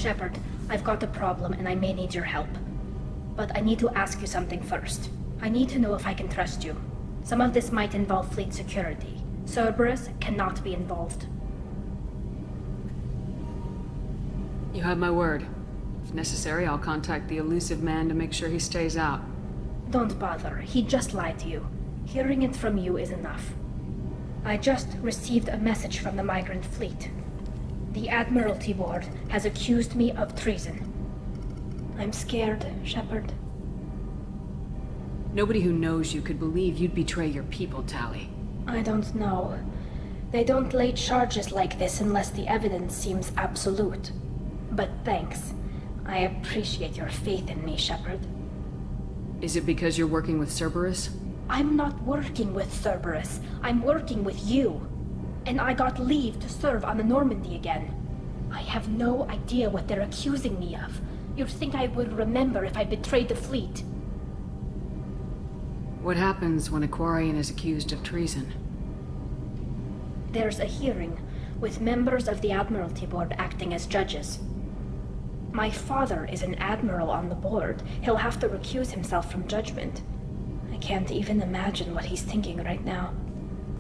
Shepard, I've got a problem and I may need your help. But I need to ask you something first. I need to know if I can trust you. Some of this might involve fleet security. Cerberus cannot be involved. You have my word. If necessary, I'll contact the elusive man to make sure he stays out. Don't bother. He just lied to you. Hearing it from you is enough. I just received a message from the migrant fleet. The Admiralty Board has accused me of treason. I'm scared, Shepard. Nobody who knows you could believe you'd betray your people, Tali. I don't know. They don't lay charges like this unless the evidence seems absolute. But thanks. I appreciate your faith in me, Shepard. Is it because you're working with Cerberus? I'm not working with Cerberus. I'm working with you. And I got leave to serve on the Normandy again. I have no idea what they're accusing me of. You'd think I would remember if I betrayed the fleet. What happens when a Quarian is accused of treason? There's a hearing, with members of the Admiralty Board acting as judges. My father is an admiral on the board. He'll have to recuse himself from judgment. I can't even imagine what he's thinking right now.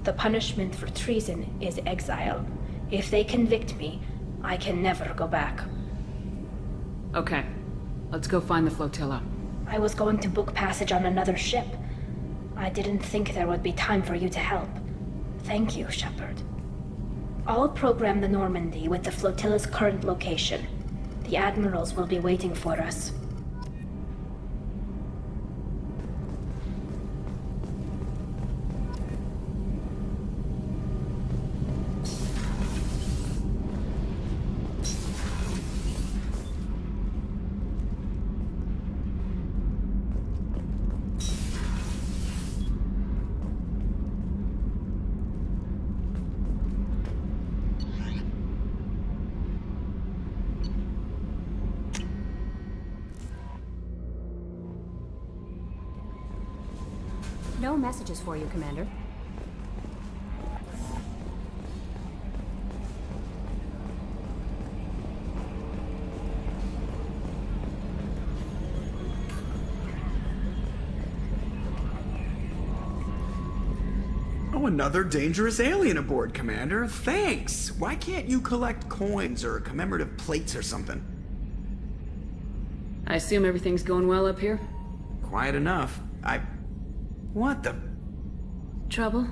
The punishment for treason is exile. If they convict me, I can never go back. Okay. Let's go find the flotilla. I was going to book passage on another ship. I didn't think there would be time for you to help. Thank you, Shepard. I'll program the Normandy with the flotilla's current location. The admirals will be waiting for us. No messages for you, Commander. Oh, another dangerous alien aboard, Commander. Thanks! Why can't you collect coins or commemorative plates or something? I assume everything's going well up here? Quiet enough. What the... Trouble?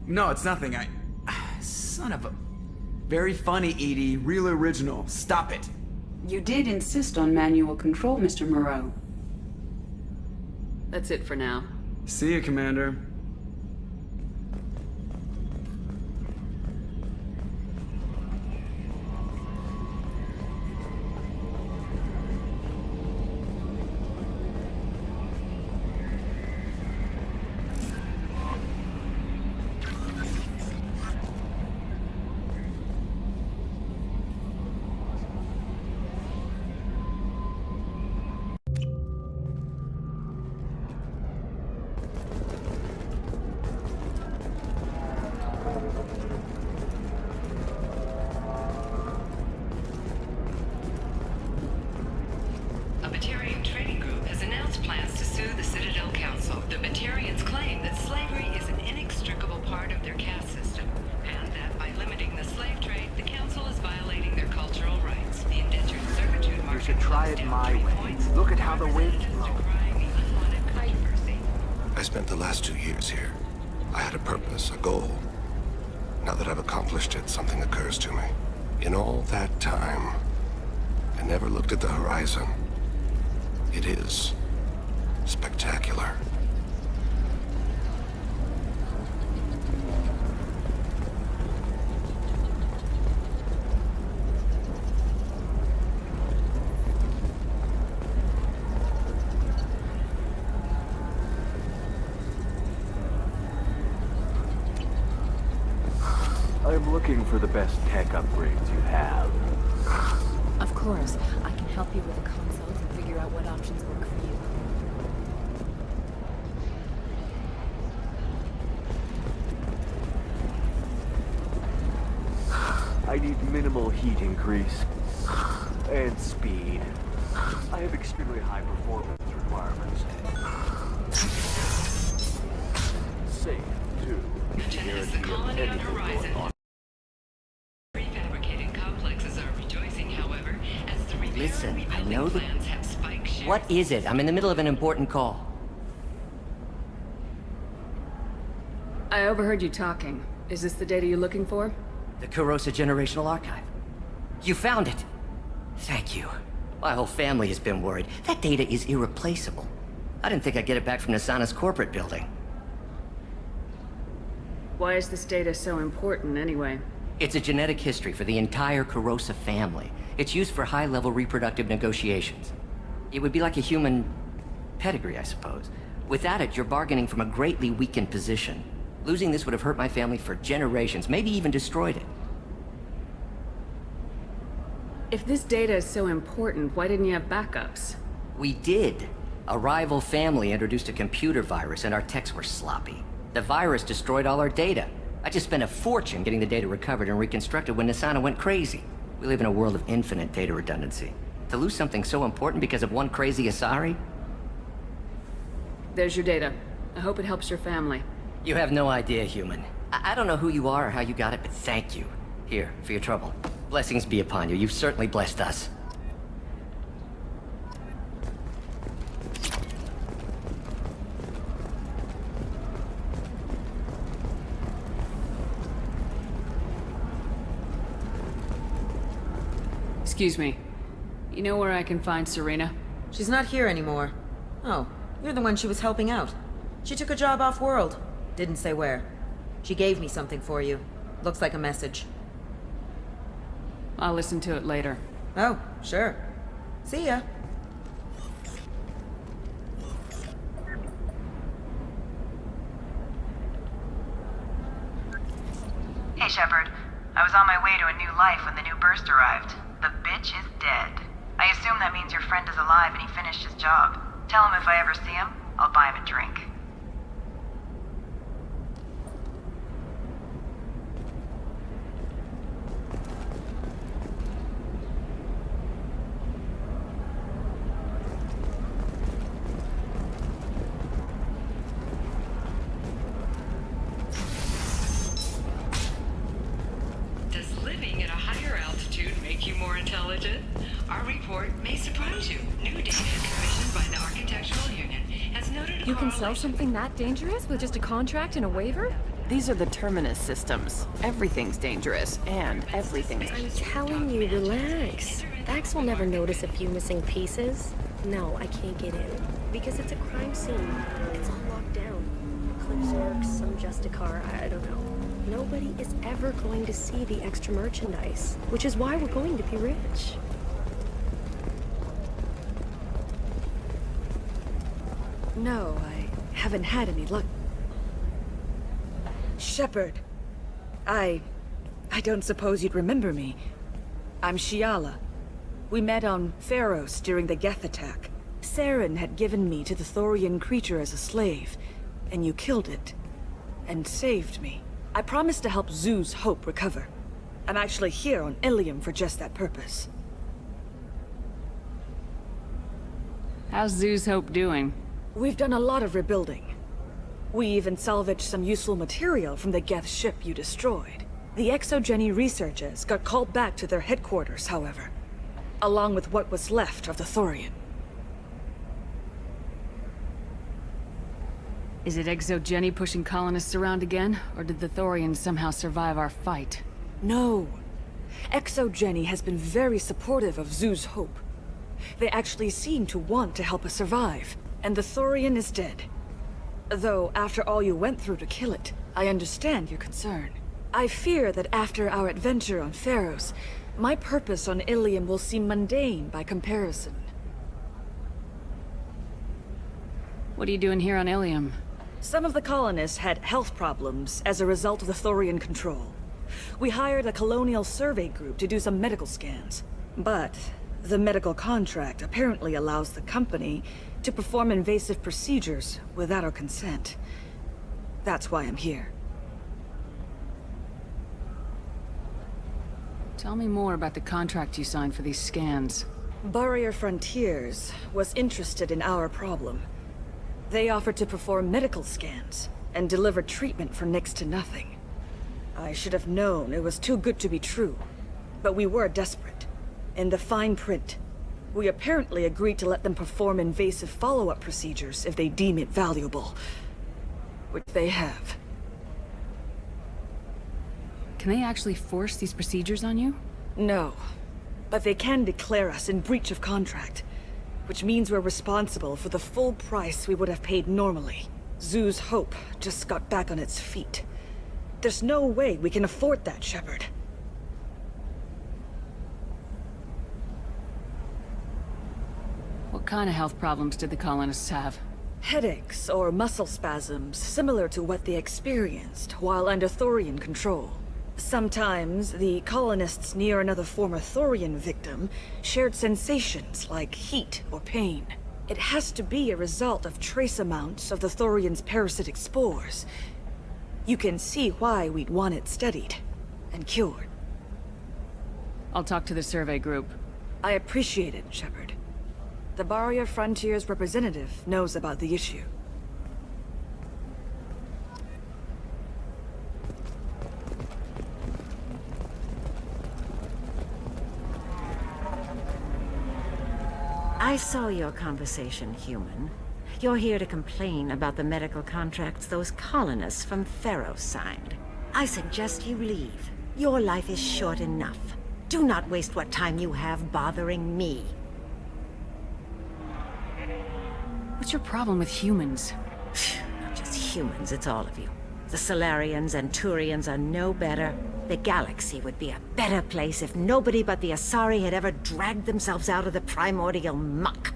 No, it's nothing. Son of a... Very funny, Edie. Real original. Stop it. You did insist on manual control, Mr. Moreau. That's it for now. See you, Commander. I spent the last 2 years here. I had a purpose, a goal. Now that I've accomplished it, something occurs to me. In all that time, I never looked at the horizon. It is spectacular. I'm looking for the best tech upgrades you have. Of course. I can help you with the consoles and figure out what options work for you. I need minimal heat increase. And speed. I have extremely high performance requirements. Safe, too. As the colony on horizon. Prefabricated complexes are rejoicing, however, as the repair Listen, and I rebuilding know the... plans have spiked shares. What is it? I'm in the middle of an important call. I overheard you talking. Is this the data you're looking for? The Kurosa Generational Archive. You found it! Thank you. My whole family has been worried. That data is irreplaceable. I didn't think I'd get it back from Nasana's corporate building. Why is this data so important, anyway? It's a genetic history for the entire Kurosa family. It's used for high-level reproductive negotiations. It would be like a human pedigree, I suppose. Without it, you're bargaining from a greatly weakened position. Losing this would have hurt my family for generations, maybe even destroyed it. If this data is so important, why didn't you have backups? We did. A rival family introduced a computer virus and our techs were sloppy. The virus destroyed all our data. I just spent a fortune getting the data recovered and reconstructed when Nasana went crazy. We live in a world of infinite data redundancy. To lose something so important because of one crazy Asari? There's your data. I hope it helps your family. You have no idea, human. I don't know who you are or how you got it, but thank you. Here, for your trouble. Blessings be upon you. You've certainly blessed us. Excuse me. You know where I can find Serena? She's not here anymore. Oh, you're the one she was helping out. She took a job off-world. Didn't say where. She gave me something for you. Looks like a message. I'll listen to it later. Oh, sure. See ya. Hey, Shepard. I was on my way to a new life when the new burst arrived. The bitch is dead. I assume that means your friend is alive and he finished his job. Tell him if I ever see him, I'll buy him a drink. Does living at a higher altitude make you more intelligent? Our report may surprise you. New data commissioned by the Architectural Union has noted a You can sell correlation- something that dangerous with just a contract and a waiver? These are the Terminus systems. Everything's dangerous, and everything's... I'm telling you, relax. Vax will never notice a few missing pieces. No, I can't get in. Because it's a crime scene. It's all locked down. Clips orcs, some Justicar, I don't know. Nobody is ever going to see the extra merchandise, which is why we're going to be rich. No, I haven't had any luck. Shepard. I don't suppose you'd remember me. I'm Shiala. We met on Pharos during the Geth attack. Saren had given me to the Thorian creature as a slave, and you killed it. And saved me. I promised to help Zoo's Hope recover. I'm actually here on Ilium for just that purpose. How's Zoo's Hope doing? We've done a lot of rebuilding. We even salvaged some useful material from the Geth ship you destroyed. The Exogeny researchers got called back to their headquarters, however, along with what was left of the Thorian. Is it Exogeny pushing colonists around again, or did the Thorians somehow survive our fight? No. Exogeny has been very supportive of Zoo's Hope. They actually seem to want to help us survive, and the Thorian is dead. Though, after all you went through to kill it, I understand your concern. I fear that after our adventure on Pharos, my purpose on Ilium will seem mundane by comparison. What are you doing here on Ilium? Some of the colonists had health problems as a result of the Thorian control. We hired a colonial survey group to do some medical scans. But the medical contract apparently allows the company to perform invasive procedures without our consent. That's why I'm here. Tell me more about the contract you signed for these scans. Barrier Frontiers was interested in our problem. They offered to perform medical scans and deliver treatment for next to nothing. I should have known it was too good to be true, but we were desperate. In the fine print, we apparently agreed to let them perform invasive follow-up procedures if they deem it valuable. Which they have. Can they actually force these procedures on you? No. But they can declare us in breach of contract, which means we're responsible for the full price we would have paid normally. Zoo's Hope just got back on its feet. There's no way we can afford that, Shepard. What kind of health problems did the colonists have? Headaches or muscle spasms similar to what they experienced while under Thorian control. Sometimes, the colonists near another former Thorian victim shared sensations like heat or pain. It has to be a result of trace amounts of the Thorian's parasitic spores. You can see why we'd want it studied and cured. I'll talk to the survey group. I appreciate it, Shepard. The Barrier Frontiers representative knows about the issue. I saw your conversation, human. You're here to complain about the medical contracts those colonists from Theros signed. I suggest you leave. Your life is short enough. Do not waste what time you have bothering me. What's your problem with humans? Not just humans, it's all of you. The Solarians and Turians are no better. The galaxy would be a better place if nobody but the Asari had ever dragged themselves out of the primordial muck.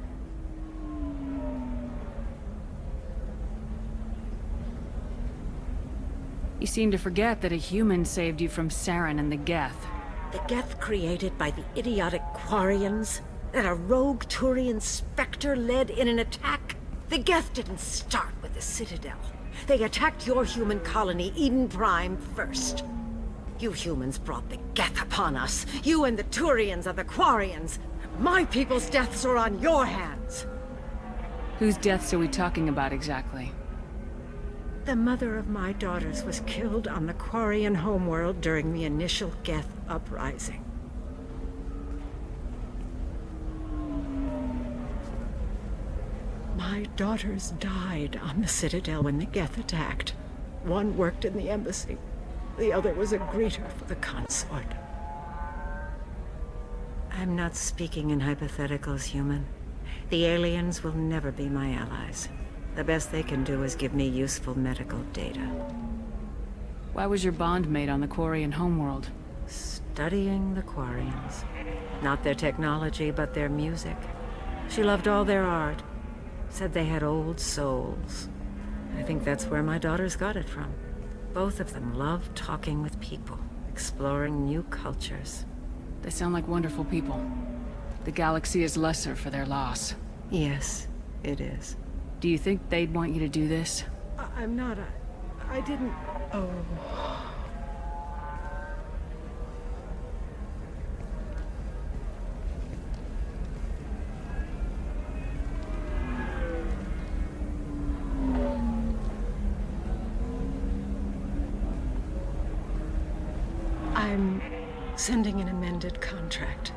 You seem to forget that a human saved you from Saren and the Geth. The Geth created by the idiotic Quarians? That a rogue Turian Spectre led in an attack? The Geth didn't start with the Citadel. They attacked your human colony, Eden Prime, first. You humans brought the Geth upon us. You and the Turians are the Quarians. My people's deaths are on your hands. Whose deaths are we talking about exactly? The mother of my daughters was killed on the Quarian homeworld during the initial Geth uprising. My daughters died on the Citadel when the Geth attacked. One worked in the embassy. The other was a greeter for the consort. I'm not speaking in hypotheticals, human. The aliens will never be my allies. The best they can do is give me useful medical data. Why was your bond made on the Quarian homeworld? Studying the Quarians. Not their technology, but their music. She loved all their art. Said they had old souls. I think that's where my daughters got it from. Both of them loved talking with people, exploring new cultures. They sound like wonderful people. The galaxy is lesser for their loss. Yes, it is. Do you think they'd want you to do this? I'm not. I didn't. Oh. I'm sending an amended contract.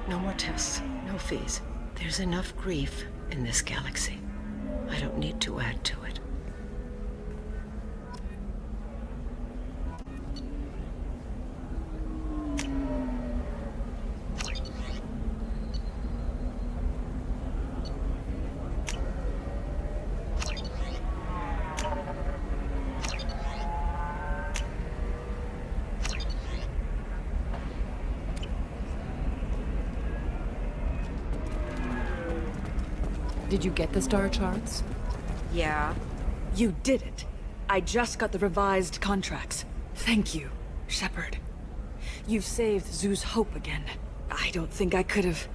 No more tests, no fees. There's enough grief in this galaxy. I don't need to add to it. Did you get the star charts? Yeah. You did it. I just got the revised contracts. Thank you, Shepard. You've saved Zoo's hope again. I don't think I could have...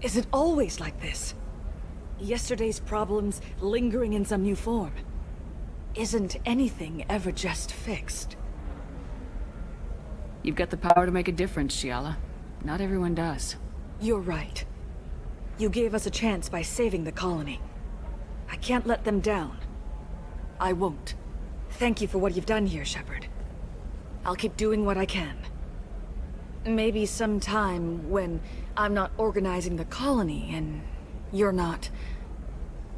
Is it always like this? Yesterday's problems lingering in some new form? Isn't anything ever just fixed? You've got the power to make a difference, Shiala. Not everyone does. You're right. You gave us a chance by saving the colony. I can't let them down. I won't. Thank you for what you've done here, Shepard. I'll keep doing what I can. Maybe sometime when I'm not organizing the colony and you're not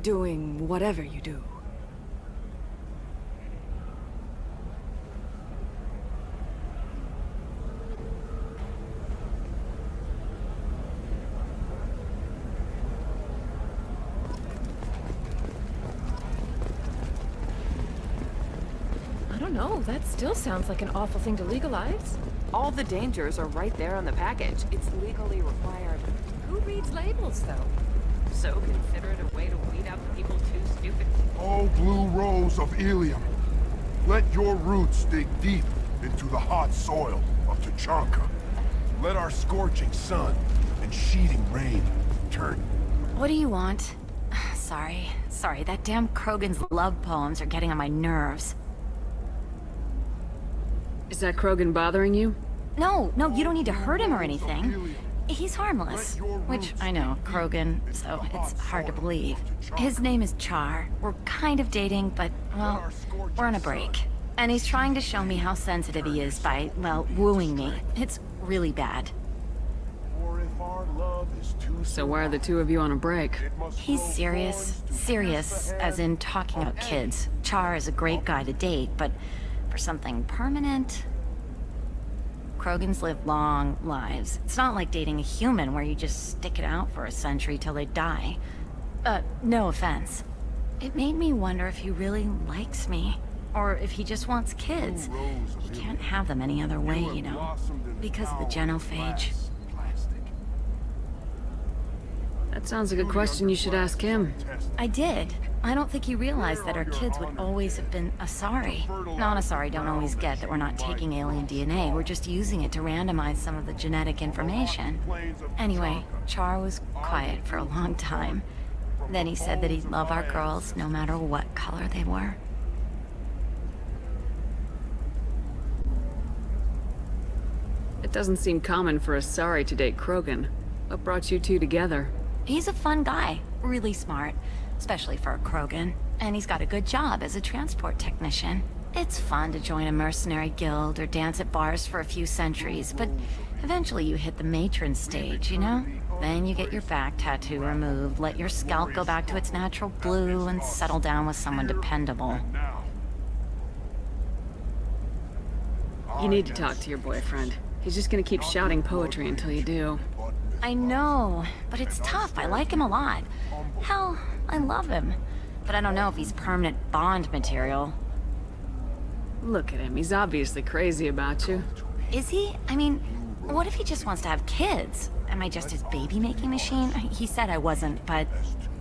doing whatever you do. I don't know, that still sounds like an awful thing to legalize. All the dangers are right there on the package. It's legally required. Who reads labels, though? So consider it a way to weed out the people too stupid. Oh, blue rose of Ilium, let your roots dig deep into the hot soil of Tuchanka. Let our scorching sun and sheeting rain turn. What do you want? Sorry, that damn Krogan's love poems are getting on my nerves. Is that Krogan bothering you? No, you don't need to hurt him or anything. He's harmless. Which, I know, Krogan, so it's hard to believe. His name is Char. We're kind of dating, but, well, we're on a break. And he's trying to show me how sensitive he is by, well, wooing me. It's really bad. So why are the two of you on a break? He's serious. Serious, as in talking about kids. Char is a great guy to date, but for something permanent... Krogans live long lives. It's not like dating a human where you just stick it out for a century till they die. No offense. It made me wonder if he really likes me. Or if he just wants kids. He can't have them any other way, you know. Because of the genophage. That sounds like a question you should ask him. I did. I don't think he realized that our kids would always have been Asari. Non-Asari don't always get that we're not taking alien DNA, we're just using it to randomize some of the genetic information. Anyway, Char was quiet for a long time. Then he said that he'd love our girls no matter what color they were. It doesn't seem common for Asari to date Krogan. What brought you two together? He's a fun guy, really smart, especially for a Krogan. And he's got a good job as a transport technician. It's fun to join a mercenary guild or dance at bars for a few centuries, but eventually you hit the matron stage, you know? Then you get your back tattoo removed, let your scalp go back to its natural blue, and settle down with someone dependable. You need to talk to your boyfriend. He's just gonna keep shouting poetry until you do. I know, but it's tough. I like him a lot. Hell, I love him. But I don't know if he's permanent Bond material. Look at him. He's obviously crazy about you. Is he? I mean, what if he just wants to have kids? Am I just his baby-making machine? He said I wasn't, but...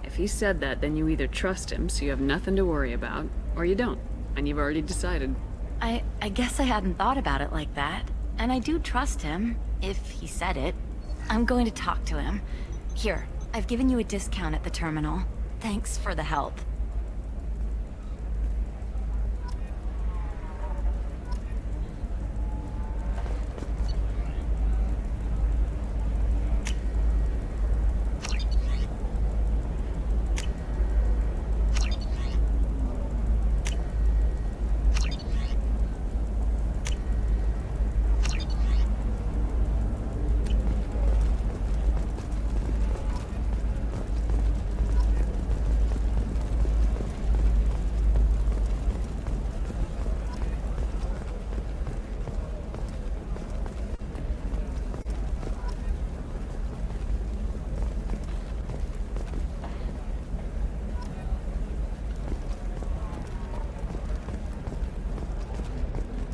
If he said that, then you either trust him, so you have nothing to worry about, or you don't, and you've already decided. I guess I hadn't thought about it like that. And I do trust him, if he said it. I'm going to talk to him. Here, I've given you a discount at the terminal. Thanks for the help.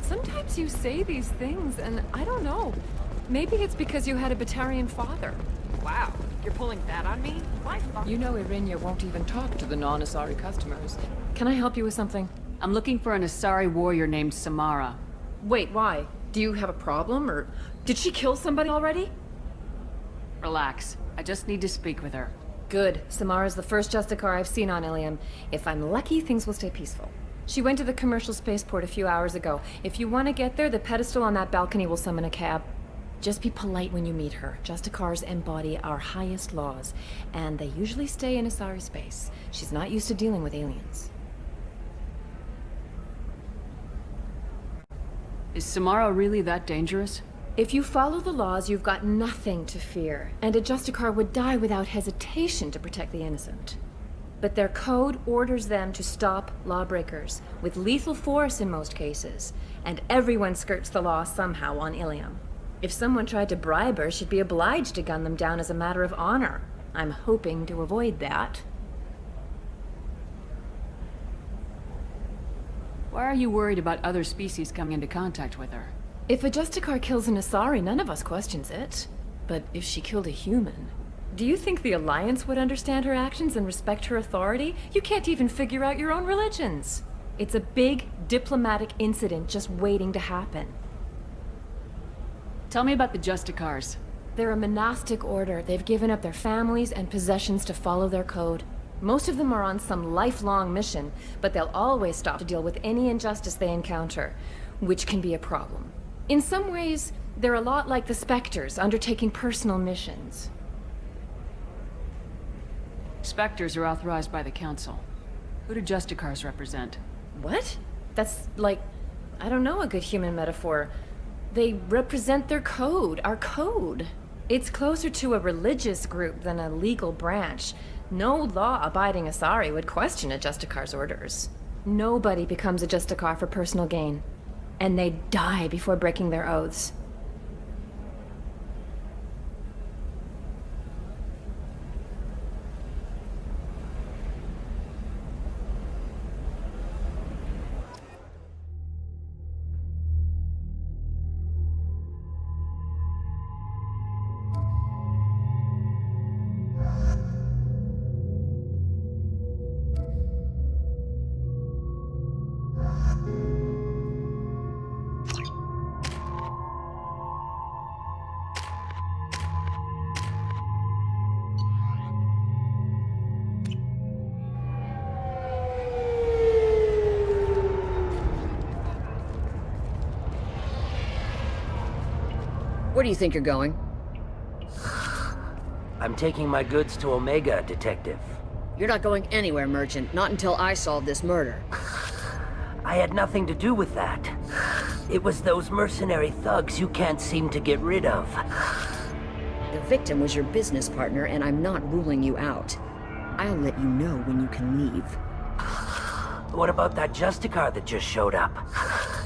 Sometimes you say these things, and I don't know. Maybe it's because you had a Batarian father. Wow, you're pulling that on me? Why fuck? You know Irinia won't even talk to the non-Asari customers. Can I help you with something? I'm looking for an Asari warrior named Samara. Wait, why? Do you have a problem, or did she kill somebody already? Relax. I just need to speak with her. Good. Samara's the first Justicar I've seen on Ilium. If I'm lucky, things will stay peaceful. She went to the commercial spaceport a few hours ago. If you want to get there, the pedestal on that balcony will summon a cab. Just be polite when you meet her. Justicars embody our highest laws, and they usually stay in Asari space. She's not used to dealing with aliens. Is Samara really that dangerous? If you follow the laws, you've got nothing to fear, and a Justicar would die without hesitation to protect the innocent. But their code orders them to stop lawbreakers, with lethal force in most cases, and everyone skirts the law somehow on Ilium. If someone tried to bribe her, she'd be obliged to gun them down as a matter of honor. I'm hoping to avoid that. Why are you worried about other species coming into contact with her? If a Justicar kills an Asari, none of us questions it. But if she killed a human... Do you think the Alliance would understand her actions and respect her authority? You can't even figure out your own religions. It's a big diplomatic incident just waiting to happen. Tell me about the Justicars. They're a monastic order. They've given up their families and possessions to follow their code. Most of them are on some lifelong mission, but they'll always stop to deal with any injustice they encounter, which can be a problem. In some ways, they're a lot like the Spectres, undertaking personal missions. Spectres are authorized by the Council. Who do Justicars represent? What? That's like, I don't know, a good human metaphor. They represent their code, our code. It's closer to a religious group than a legal branch. No law-abiding Asari would question a Justicar's orders. Nobody becomes a Justicar for personal gain. And they die before breaking their oaths. Where do you think you're going? I'm taking my goods to Omega, Detective. You're not going anywhere, Merchant. Not until I solve this murder. I had nothing to do with that. It was those mercenary thugs you can't seem to get rid of. The victim was your business partner, and I'm not ruling you out. I'll let you know when you can leave. What about that Justicar that just showed up?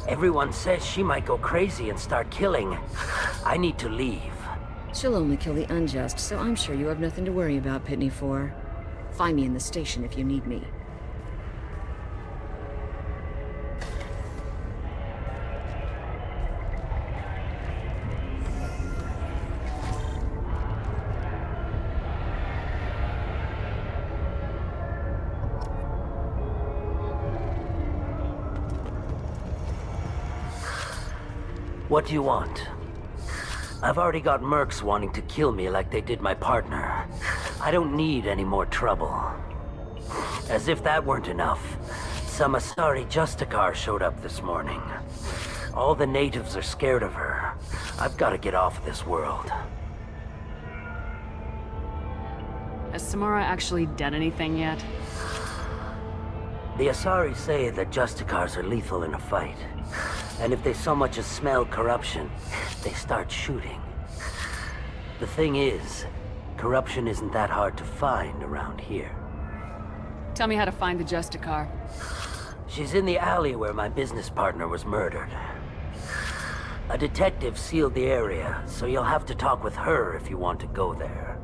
Everyone says she might go crazy and start killing. I need to leave. She'll only kill the unjust, so I'm sure you have nothing to worry about, Pitney 4. Find me in the station if you need me. What do you want? I've already got mercs wanting to kill me like they did my partner. I don't need any more trouble. As if that weren't enough, some Asari Justicar showed up this morning. All the natives are scared of her. I've got to get off this world. Has Samara actually done anything yet? The Asari say that Justicars are lethal in a fight. And if they so much as smell corruption, they start shooting. The thing is, corruption isn't that hard to find around here. Tell me how to find the Justicar. She's in the alley where my business partner was murdered. A detective sealed the area, so you'll have to talk with her if you want to go there.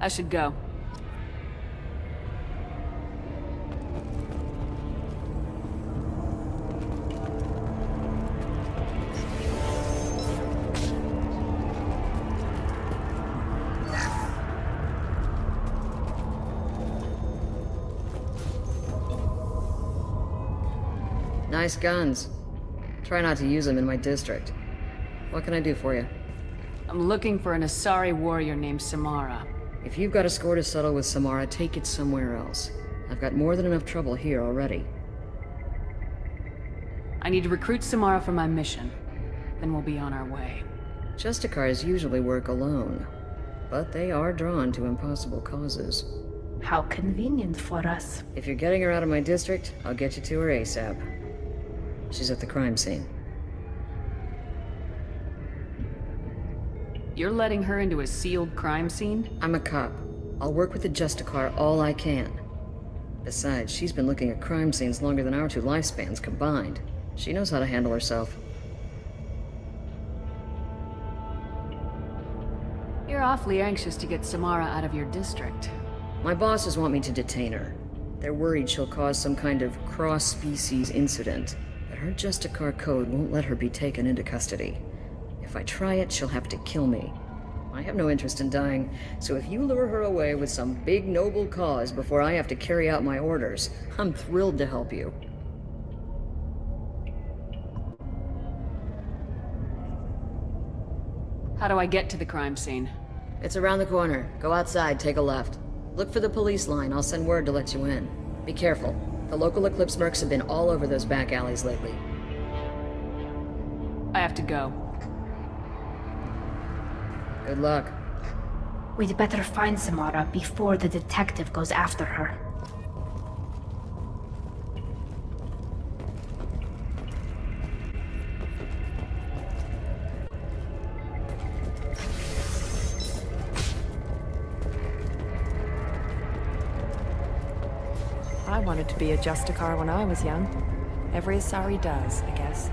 I should go. Nice guns. Try not to use them in my district. What can I do for you? I'm looking for an Asari warrior named Samara. If you've got a score to settle with Samara, take it somewhere else. I've got more than enough trouble here already. I need to recruit Samara for my mission. Then we'll be on our way. Justicars usually work alone, but they are drawn to impossible causes. How convenient for us. If you're getting her out of my district, I'll get you to her ASAP. She's at the crime scene. You're letting her into a sealed crime scene? I'm a cop. I'll work with the Justicar all I can. Besides, she's been looking at crime scenes longer than our 2 lifespans combined. She knows how to handle herself. You're awfully anxious to get Samara out of your district. My bosses want me to detain her. They're worried she'll cause some kind of cross-species incident, but her Justicar code won't let her be taken into custody. If I try it, she'll have to kill me. I have no interest in dying, so if you lure her away with some big noble cause before I have to carry out my orders, I'm thrilled to help you. How do I get to the crime scene? It's around the corner. Go outside, take a left. Look for the police line. I'll send word to let you in. Be careful. The local Eclipse mercs have been all over those back alleys lately. I have to go. Good luck. We'd better find Samara before the detective goes after her. I wanted to be a Justicar when I was young. Every Asari does, I guess.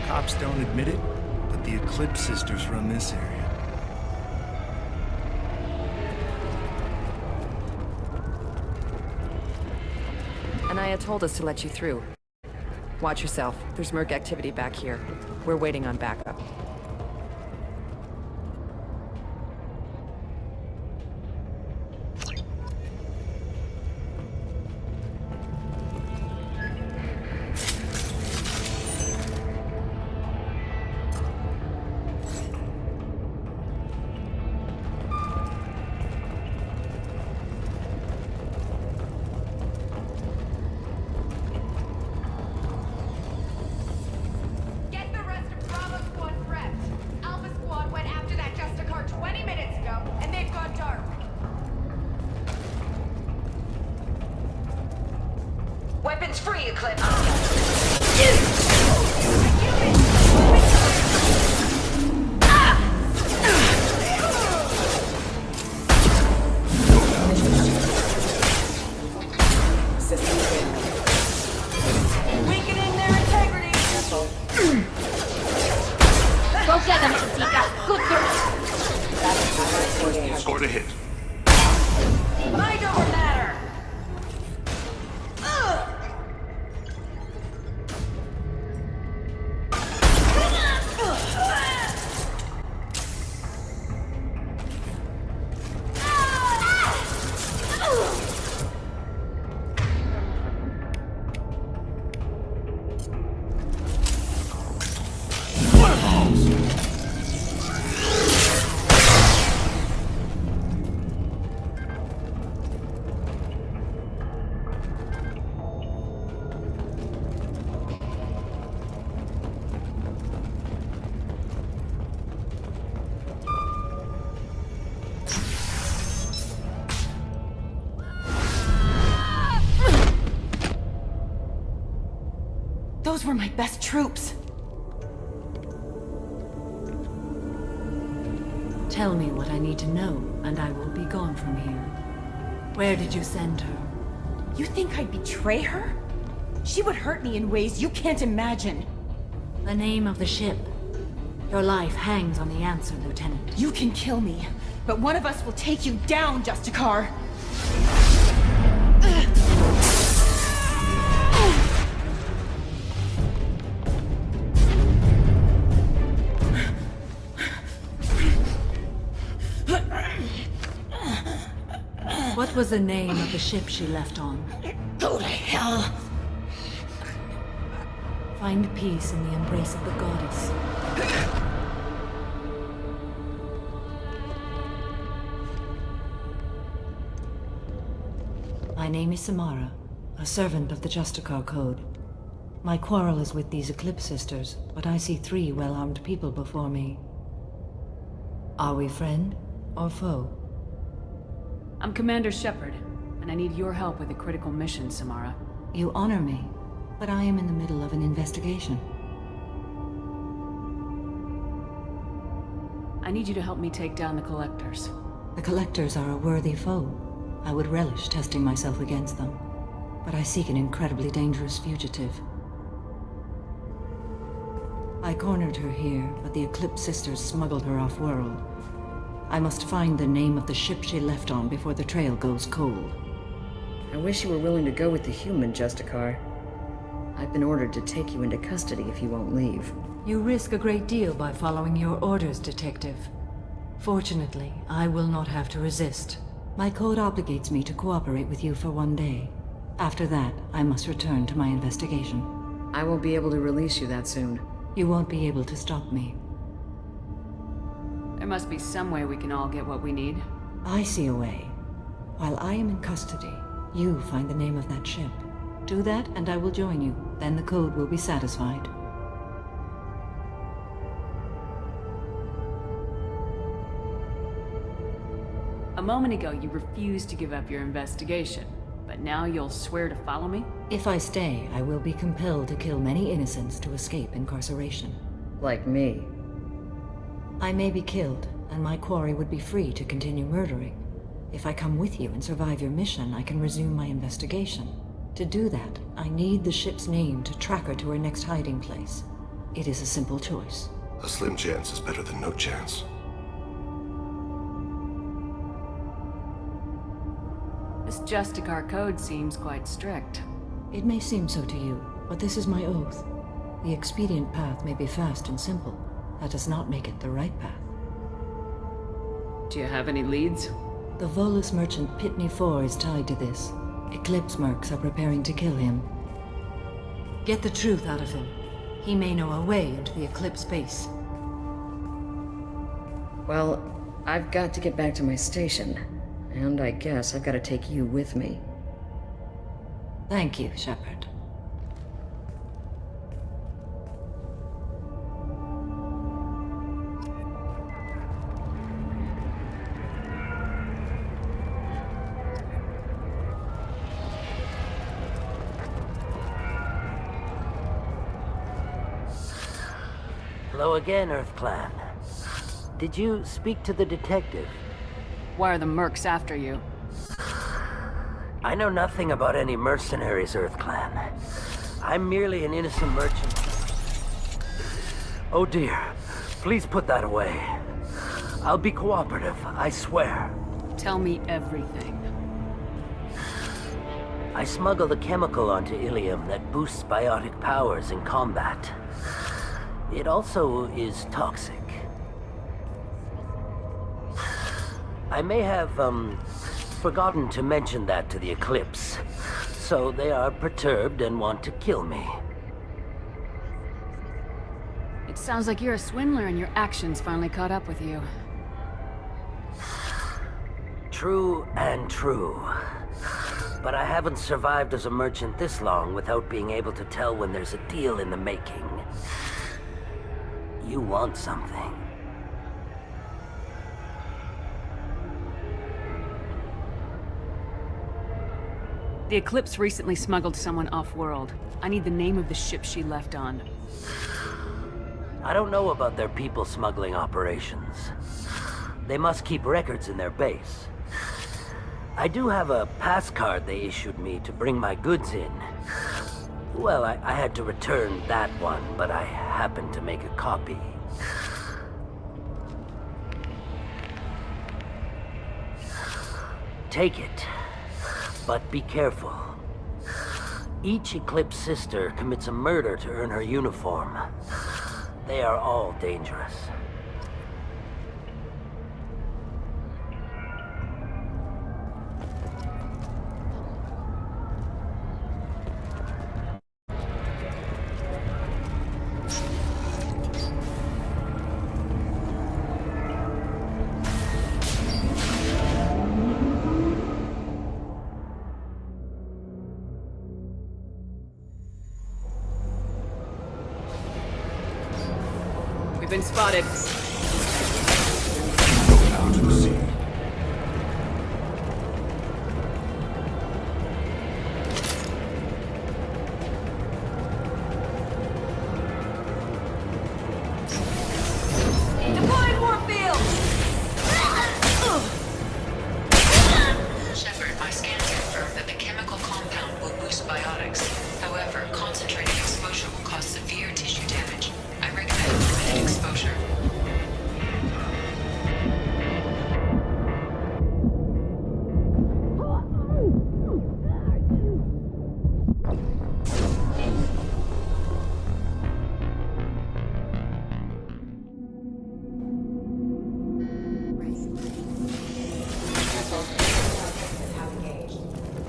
Cops don't admit it, but the Eclipse sisters run this area. Anaya told us to let you through. Watch yourself. There's merc activity back here. We're waiting on backup. Weapons free, Eclipse. Weakening their integrity. Go get them, Jessica. Good girl. Scored a hit. Mind over matter. Those were my best troops. Tell me what I need to know, and I will be gone from here. Where did you send her? You think I'd betray her? She would hurt me in ways you can't imagine. The name of the ship. Your life hangs on the answer, Lieutenant. You can kill me, but one of us will take you down, Justicar. What was the name of the ship she left on? Go to hell. Find peace in the embrace of the goddess. name is Samara, a servant of the Justicar Code. My quarrel is with these Eclipse Sisters, but I see 3 well-armed people before me. Are we friend or foe? I'm Commander Shepard, and I need your help with a critical mission, Samara. You honor me, but I am in the middle of an investigation. I need you to help me take down the Collectors. The Collectors are a worthy foe. I would relish testing myself against them, but I seek an incredibly dangerous fugitive. I cornered her here, but the Eclipse Sisters smuggled her off-world. I must find the name of the ship she left on before the trail goes cold. I wish you were willing to go with the human, Justicar. I've been ordered to take you into custody if you won't leave. You risk a great deal by following your orders, Detective. Fortunately, I will not have to resist. My code obligates me to cooperate with you for 1 day. After that, I must return to my investigation. I won't be able to release you that soon. You won't be able to stop me. There must be some way we can all get what we need. I see a way. While I am in custody, you find the name of that ship. Do that, and I will join you. Then the code will be satisfied. A moment ago, you refused to give up your investigation, but now you'll swear to follow me? If I stay, I will be compelled to kill many innocents to escape incarceration. Like me. I may be killed, and my quarry would be free to continue murdering. If I come with you and survive your mission, I can resume my investigation. To do that, I need the ship's name to track her to her next hiding place. It is a simple choice. A slim chance is better than no chance. This Justicar code seems quite strict. It may seem so to you, but this is my oath. The expedient path may be fast and simple. That does not make it the right path. Do you have any leads? The Volus merchant Pitney 4 is tied to this. Eclipse mercs are preparing to kill him. Get the truth out of him. He may know a way into the Eclipse base. Well, I've got to get back to my station. And I guess I've got to take you with me. Thank you, Shepard. Hello again, Earth Clan. Did you speak to the detective? Why are the mercs after you? I know nothing about any mercenaries, Earth Clan. I'm merely an innocent merchant. Oh dear, please put that away. I'll be cooperative, I swear. Tell me everything. I smuggled a chemical onto Ilium that boosts biotic powers in combat. It also is toxic. I may have, forgotten to mention that to the Eclipse, so they are perturbed and want to kill me. It sounds like you're a swindler and your actions finally caught up with you. True and true. But I haven't survived as a merchant this long without being able to tell when there's a deal in the making. You want something. The Eclipse recently smuggled someone off-world. I need the name of the ship she left on. I don't know about their people smuggling operations. They must keep records in their base. I do have a pass card they issued me to bring my goods in. Well, I had to return that one, but I happened to make a copy. Take it, but be careful. Each Eclipse sister commits a murder to earn her uniform. They are all dangerous. Quarian spotted. Go down to the sea. Deploying warfield! Shepard, my scans confirm that the chemical compound will boost biotics. However, concentrated exposure will cause severe tissue damage. I recommend limited exposure.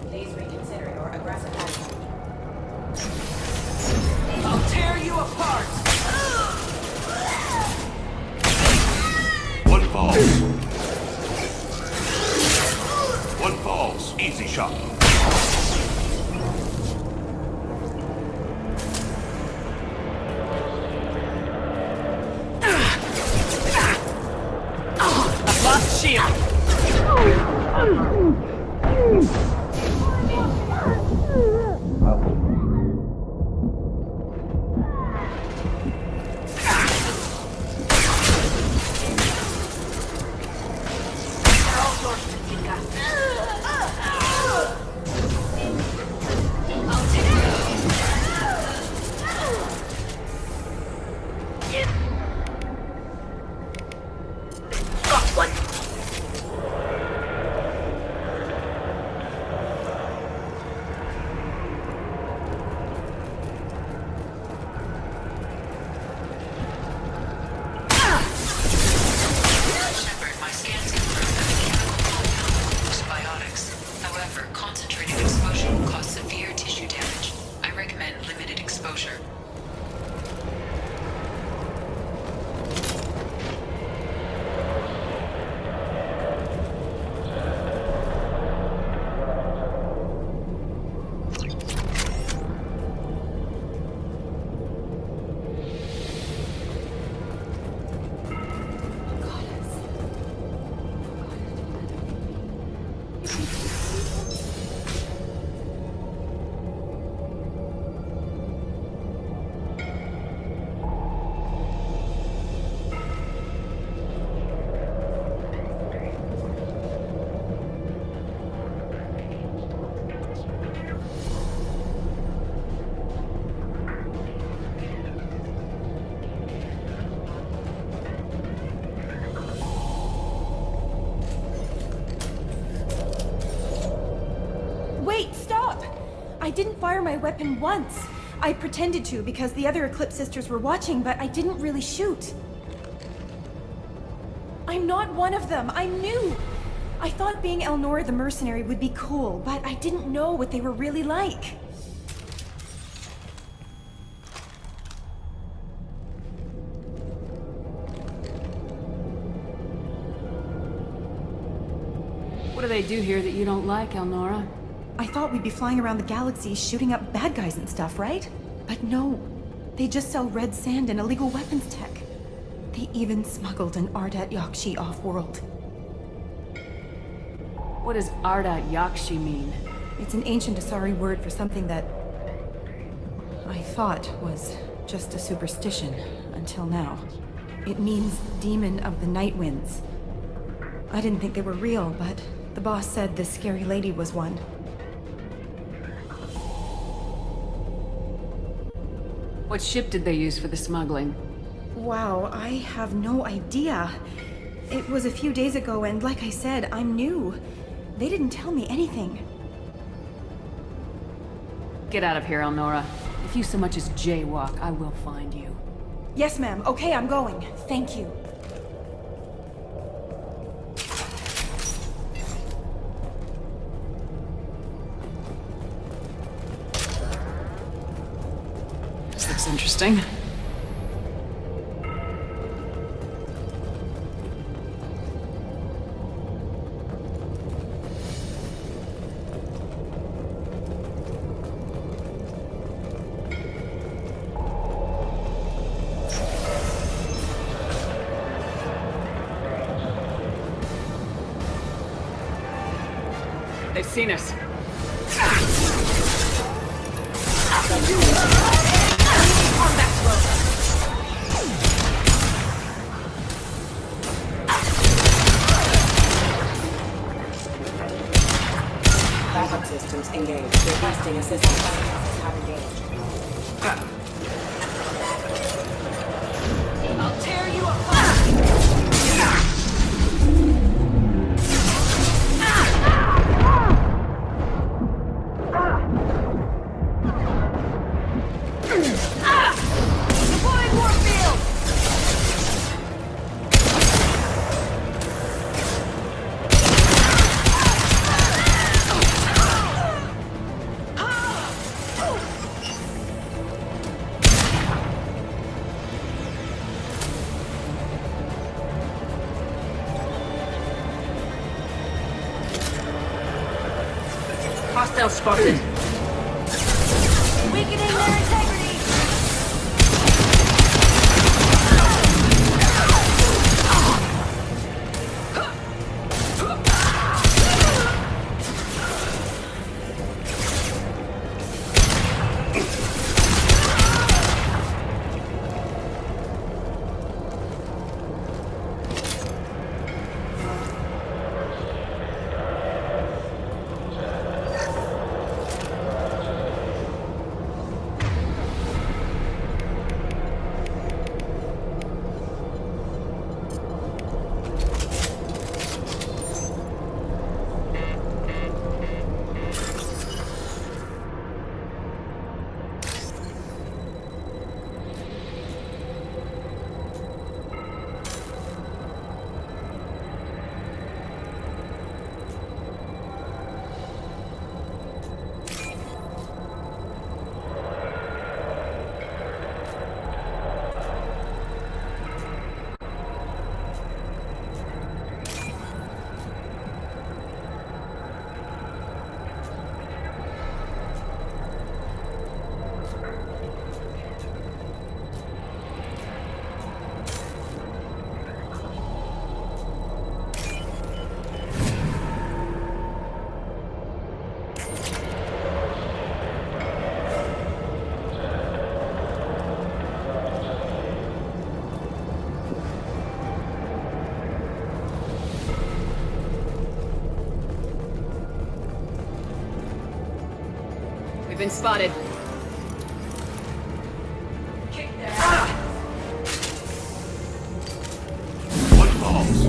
Please reconsider your aggressive attitude. I'll tear you apart! One falls. One falls. Easy shot. I've lost shield! Shepard, my scans confirm that the chemical compound will boost biotics. However, concentrated exposure will cause severe tissue damage. I recommend limited exposure. Wait, stop! I didn't fire my weapon once. I pretended to because the other Eclipse sisters were watching, but I didn't really shoot. I'm not one of them. I'm new. I thought being Elnora the mercenary would be cool, but I didn't know what they were really like. What do they do here that you don't like, Elnora? I thought we'd be flying around the galaxy shooting up bad guys and stuff, right? But no. They just sell red sand and illegal weapons tech. They even smuggled an Ardat Yakshi off-world. What does Ardat Yakshi mean? It's an ancient Asari word for something that I thought was just a superstition until now. It means demon of the night winds. I didn't think they were real, but the boss said this scary lady was one. What ship did they use for the smuggling? Wow, I have no idea. It was a few days ago, and like I said, I'm new. They didn't tell me anything. Get out of here, Elnora. If you so much as jaywalk, I will find you. Yes, ma'am. Okay, I'm going. Thank you. This looks interesting. They've seen us. Backup systems engaged. Requesting assistance. Have engaged. I'll tear you apart! Deploying warfield! Hostile spotted. Weakening their integrity! Been spotted. What balls?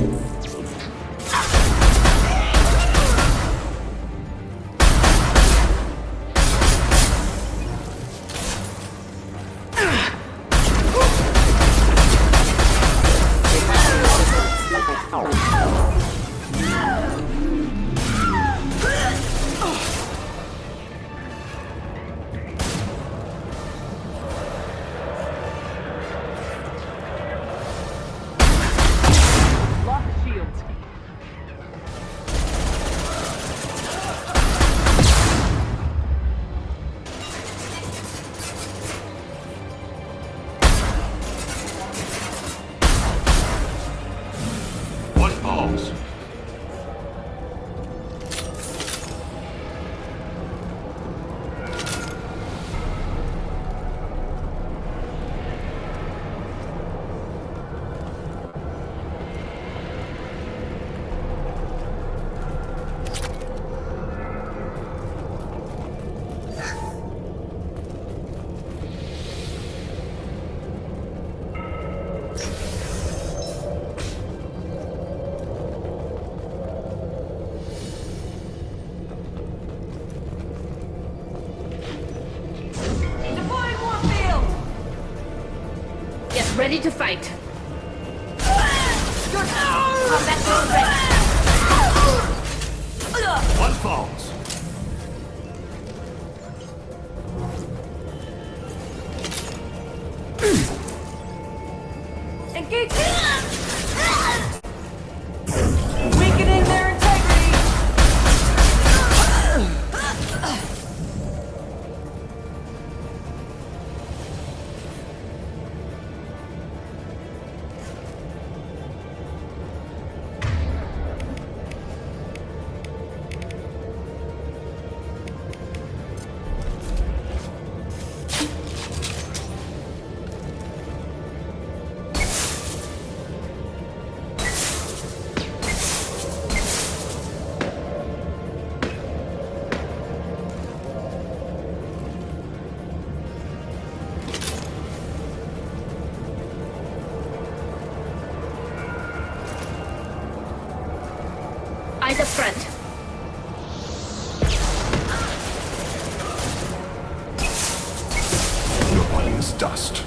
Ready to fight. One falls. Engage! Weakening their integrity! right up front. Your body is dust.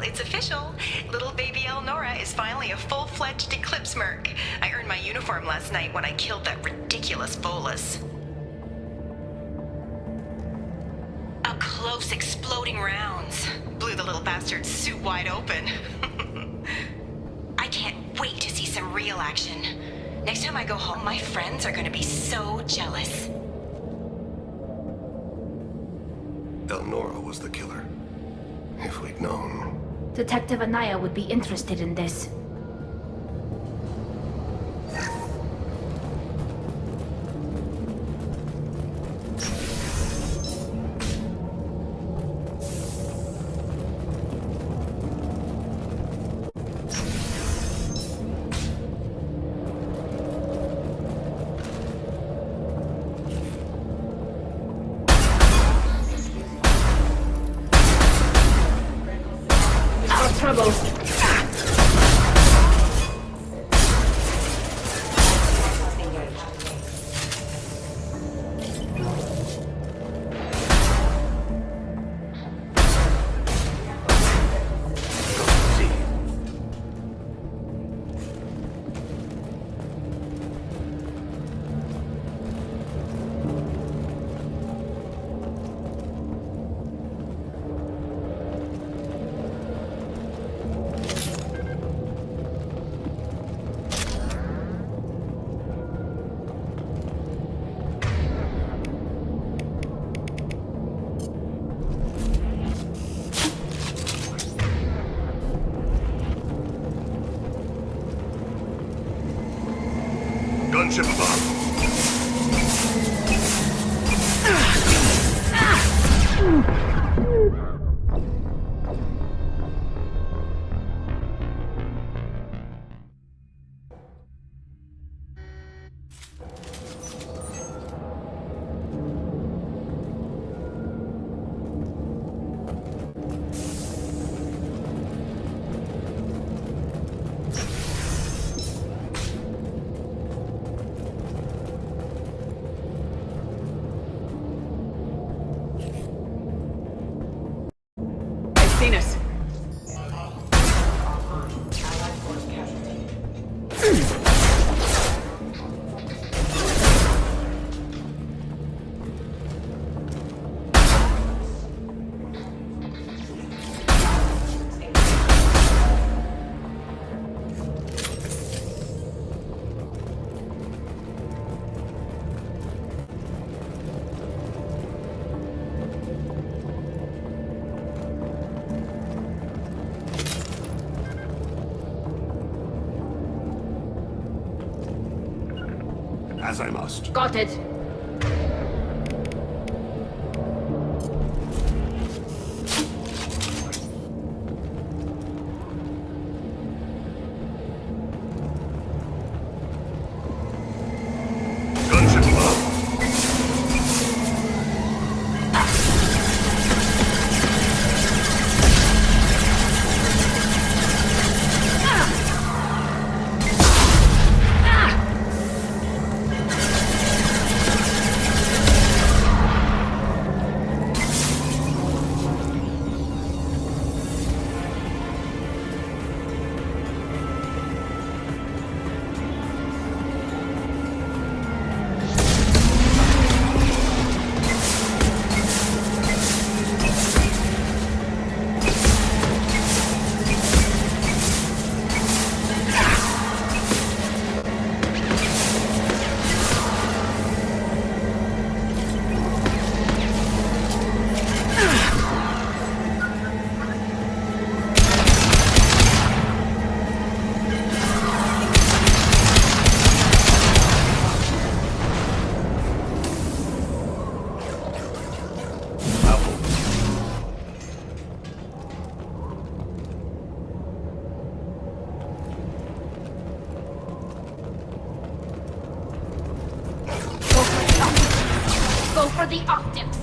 It's official. Little baby Elnora is finally a full-fledged Eclipse merc. I earned my uniform last night when I killed that ridiculous bolus. Up close, exploding rounds. Blew the little bastard's suit wide open. I can't wait to see some real action. Next time I go home, my friends are gonna be so jealous. Elnora was the killer. If we'd known. Detective Anaya would be interested in this. Gunship above. as I must. Got it. Go for the optics!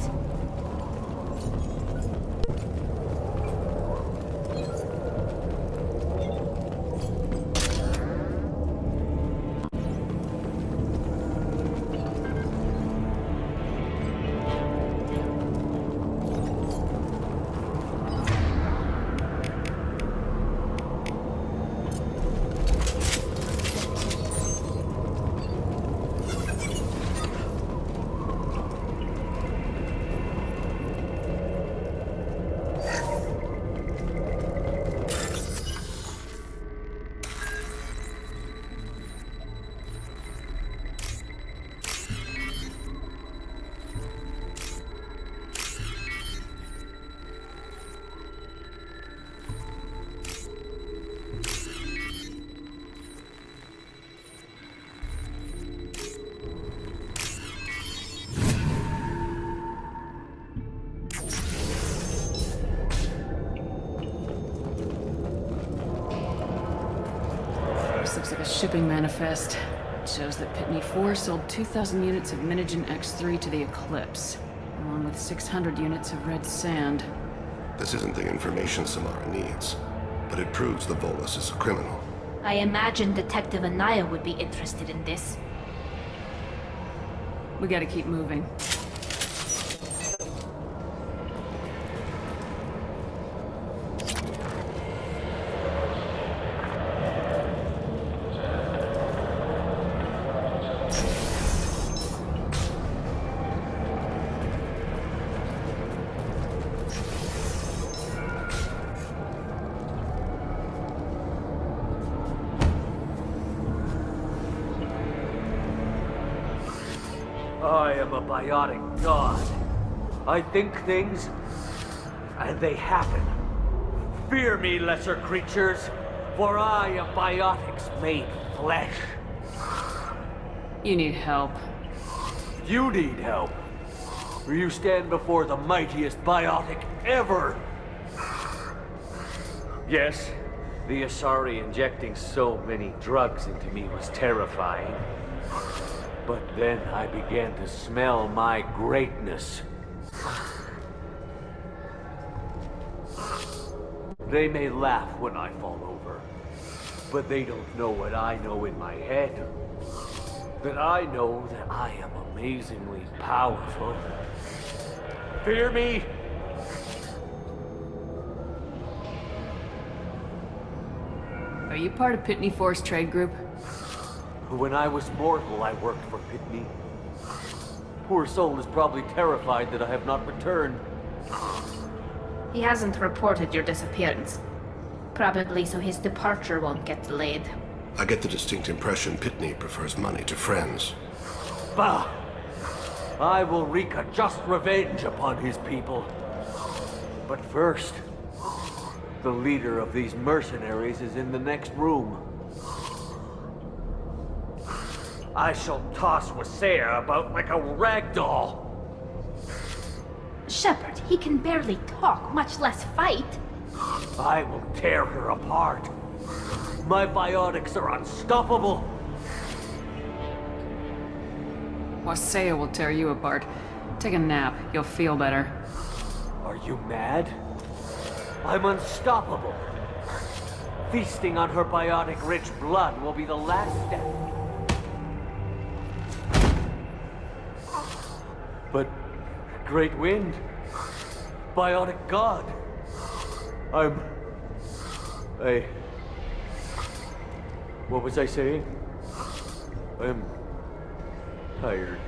This looks like a shipping manifest. It shows that Pitney 4 sold 2,000 units of Minigen X3 to the Eclipse, along with 600 units of red sand. This isn't the information Samara needs, but it proves the Volus is a criminal. I imagine Detective Anaya would be interested in this. We gotta keep moving. I am a biotic god. I think things, and they happen. Fear me, lesser creatures, for I am biotics made flesh. You need help. You need help. For you stand before the mightiest biotic ever. Yes, the Asari injecting so many drugs into me was terrifying. But then I began to smell my greatness. They may laugh when I fall over, but they don't know what I know in my head. That I know that I am amazingly powerful. Fear me? Are you part of Pitney 4's trade group? When I was mortal, I worked for Pitney. Poor soul is probably terrified that I have not returned. He hasn't reported your disappearance. Probably so his departure won't get delayed. I get the distinct impression Pitney prefers money to friends. Bah! I will wreak a just revenge upon his people. But first, the leader of these mercenaries is in the next room. I shall toss Wasea about like a rag doll. Shepard, he can barely talk, much less fight. I will tear her apart. My biotics are unstoppable. Wasea will tear you apart. Take a nap. You'll feel better. Are you mad? I'm unstoppable. Feasting on her biotic-rich blood will be the last step. But... Great Wind... Biotic God... What was I saying? I'm... tired.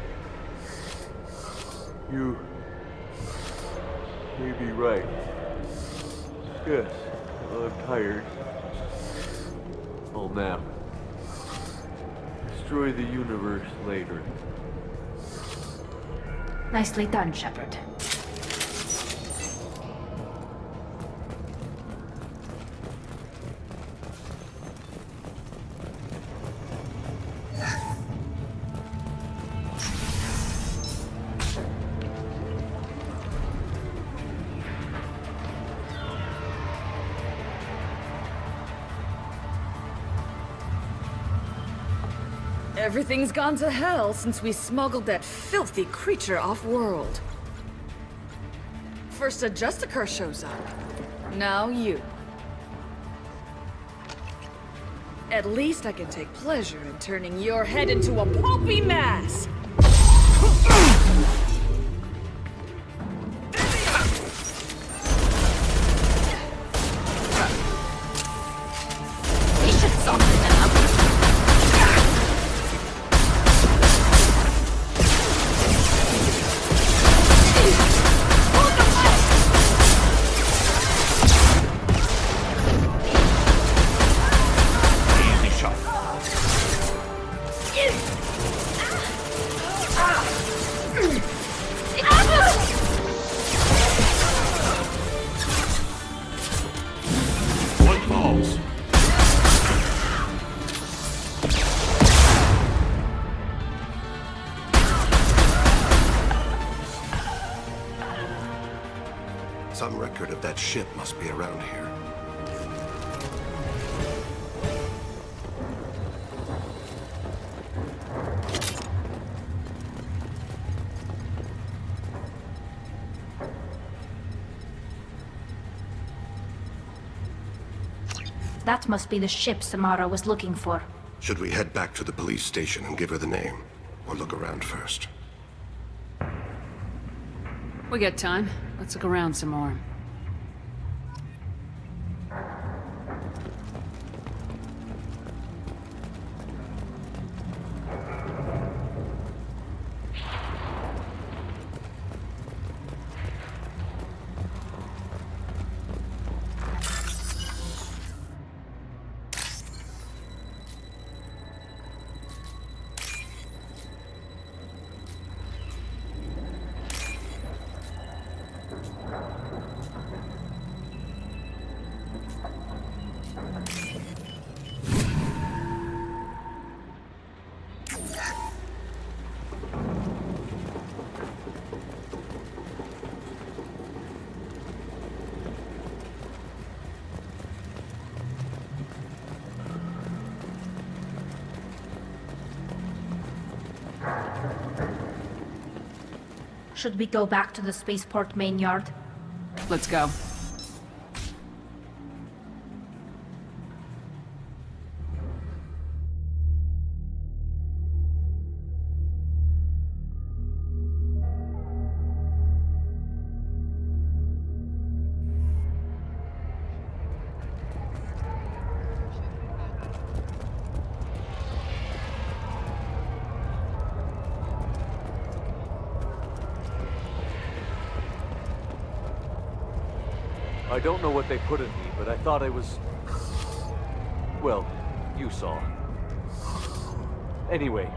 You... may be right. Yes, I'm tired. I'll nap. Destroy the universe later. Nicely done, Shepard. Everything's gone to hell since we smuggled that filthy creature off-world. First a Justicar shows up. Now you. At least I can take pleasure in turning your head into a pulpy mass! We should soften them up. Some record of that ship must be around here. That must be the ship Samara was looking for. Should we head back to the police station and give her the name? Or look around first? We got time. Let's look around some more. Should we go back to the spaceport main yard? Let's go. I don't know what they put in me, but I thought I was... well, you saw. Anyway,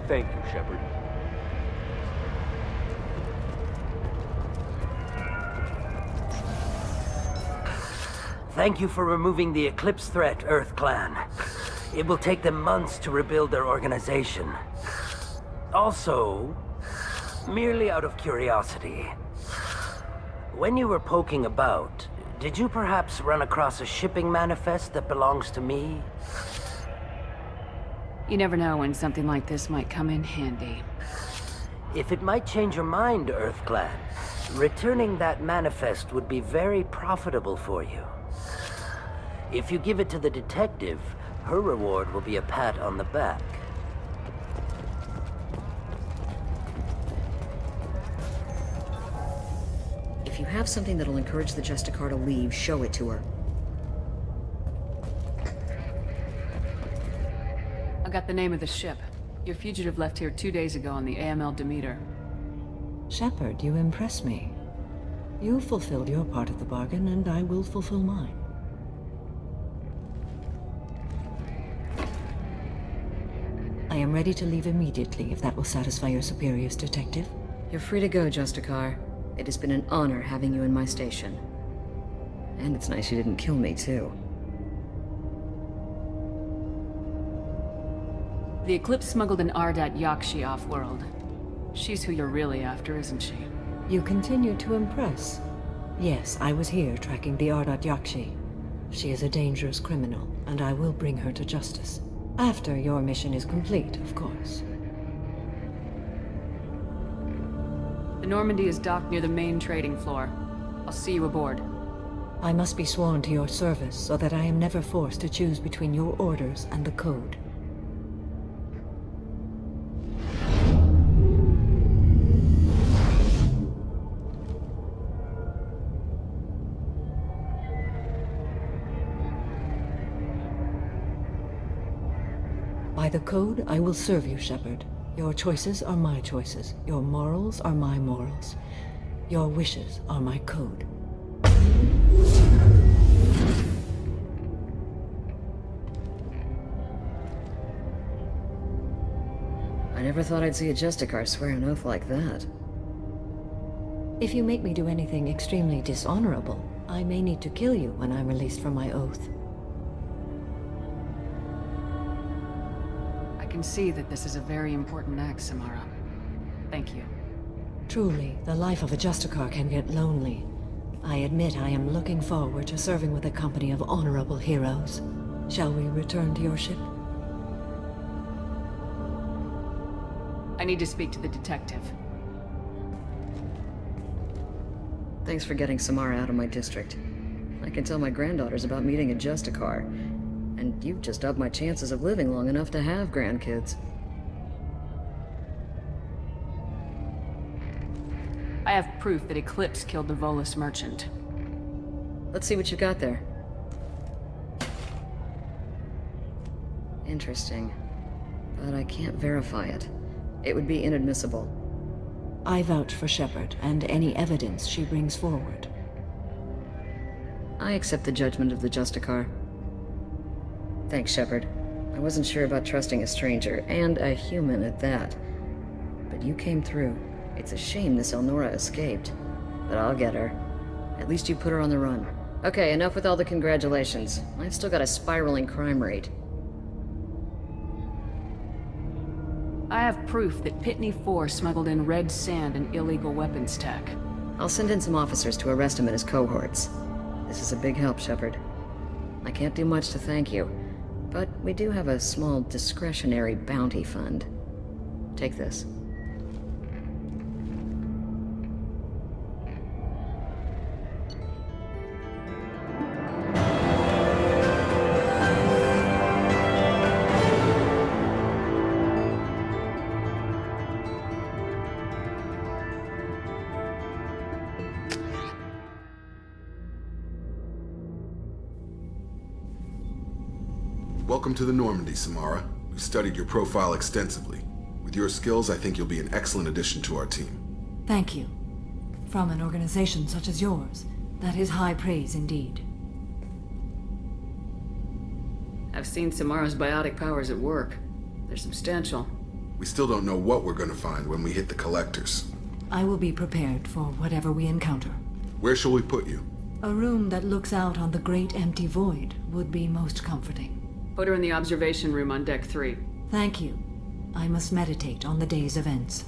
thank you, Shepard. Thank you for removing the Eclipse threat, Earth Clan. It will take them months to rebuild their organization. Also, merely out of curiosity, when you were poking about, did you perhaps run across a shipping manifest that belongs to me? You never know when something like this might come in handy. If it might change your mind, Earthclan, returning that manifest would be very profitable for you. If you give it to the detective, her reward will be a pat on the back. If you have something that'll encourage the Justicar to leave, show it to her. I got the name of the ship. Your fugitive left here 2 days ago on the AML Demeter. Shepard, you impress me. You fulfilled your part of the bargain, and I will fulfill mine. I am ready to leave immediately, if that will satisfy your superiors, Detective. You're free to go, Justicar. It has been an honor having you in my station. And it's nice you didn't kill me, too. The Eclipse smuggled an Ardat Yakshi off-world. She's who you're really after, isn't she? You continue to impress. Yes, I was here tracking the Ardat Yakshi. She is a dangerous criminal, and I will bring her to justice. After your mission is complete, of course. The Normandy is docked near the main trading floor. I'll see you aboard. I must be sworn to your service so that I am never forced to choose between your orders and the Code. By the Code, I will serve you, Shepard. Your choices are my choices. Your morals are my morals. Your wishes are my code. I never thought I'd see a Justicar swear an oath like that. If you make me do anything extremely dishonorable, I may need to kill you when I'm released from my oath. I can see that this is a very important act, Samara. Thank you. Truly, the life of a Justicar can get lonely. I admit I am looking forward to serving with a company of honorable heroes. Shall we return to your ship? I need to speak to the detective. Thanks for getting Samara out of my district. I can tell my granddaughters about meeting a Justicar, and you've just upped my chances of living long enough to have grandkids. I have proof that Eclipse killed the Volus merchant. Let's see what you got there. Interesting. But I can't verify it. It would be inadmissible. I vouch for Shepard and any evidence she brings forward. I accept the judgment of the Justicar. Thanks, Shepard. I wasn't sure about trusting a stranger, and a human at that. But you came through. It's a shame this Elnora escaped. But I'll get her. At least you put her on the run. Okay, enough with all the congratulations. I've still got a spiraling crime rate. I have proof that Pitney 4 smuggled in red sand and illegal weapons tech. I'll send in some officers to arrest him and his cohorts. This is a big help, Shepard. I can't do much to thank you, but we do have a small discretionary bounty fund. Take this. Welcome to the Normandy, Samara. We've studied your profile extensively. With your skills, I think you'll be an excellent addition to our team. Thank you. From an organization such as yours, that is high praise indeed. I've seen Samara's biotic powers at work. They're substantial. We still don't know what we're going to find when we hit the collectors. I will be prepared for whatever we encounter. Where shall we put you? A room that looks out on the great empty void would be most comforting. Put her in the observation room on deck 3. Thank you. I must meditate on the day's events.